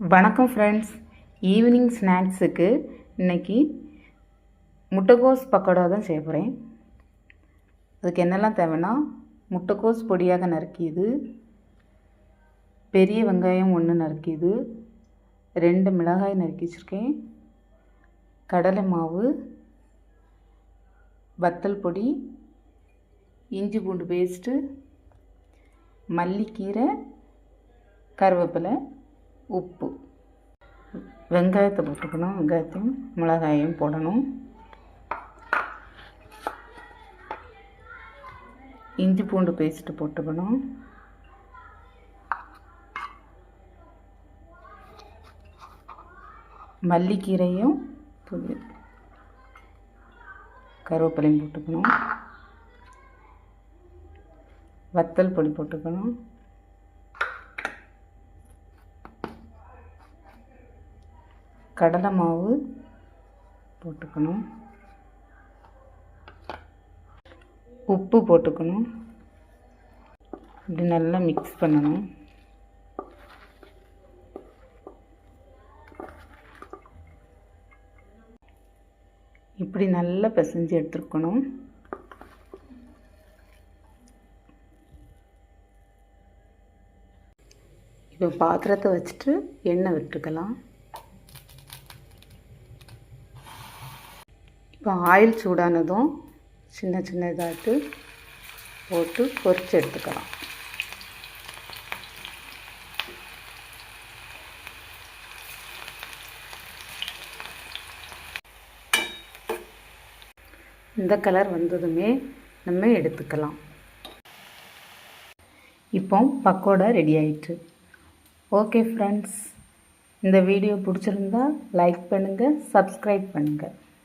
வணக்கம் friends. Evening ஸ்நாக்ஸுக்கு இன்றைக்கி முட்டைக்கோஸ் பக்கோடா தான் செய்ய போகிறேன். அதுக்கு என்னெல்லாம் தேவைன்னா, முட்டைக்கோஸ் பொடியாக நறுக்கியது, பெரிய வெங்காயம் 1 நறுக்கியது, 2 மிளகாய் நறுக்கி வச்சுருக்கேன், கடலை மாவு, வத்தல் பொடி, இஞ்சி பூண்டு பேஸ்ட்டு, மல்லிக்கீரை, கருவேப்பிலை, உப்பு. வெங்காயத்தை போட்டுக்கணும், வெங்காயத்தையும் மிளகாயையும் போடணும். இஞ்சி பூண்டு பேஸ்ட்டு போட்டுக்கணும். மல்லிக்கீரையும் கருவேப்பிலையும் போட்டுக்கணும். வத்தல் பொடி போட்டுக்கணும். கடலை மாவு போட்டுக்கணும். உப்பு போட்டுக்கணும். இப்படி நல்லா மிக்ஸ் பண்ணணும். இப்படி நல்லா பிசைஞ்சு எடுத்துக்கணும். இப்போ பாத்திரத்தை வச்சுட்டு எண்ணெய் விட்டுக்கலாம். இப்போ ஆயில் சூடானதும் சின்ன சின்ன இதாட்டு போட்டு பொரிச்சு எடுத்துக்கலாம். இந்த கலர் வந்ததுமே நம்ம எடுத்துக்கலாம். இப்போ பக்கோடா ரெடி ஆயிட்டு. ஓகே ஃப்ரெண்ட்ஸ், இந்த வீடியோ பிடிச்சிருந்தா லைக் பண்ணுங்கள், சப்ஸ்கிரைப் பண்ணுங்கள்.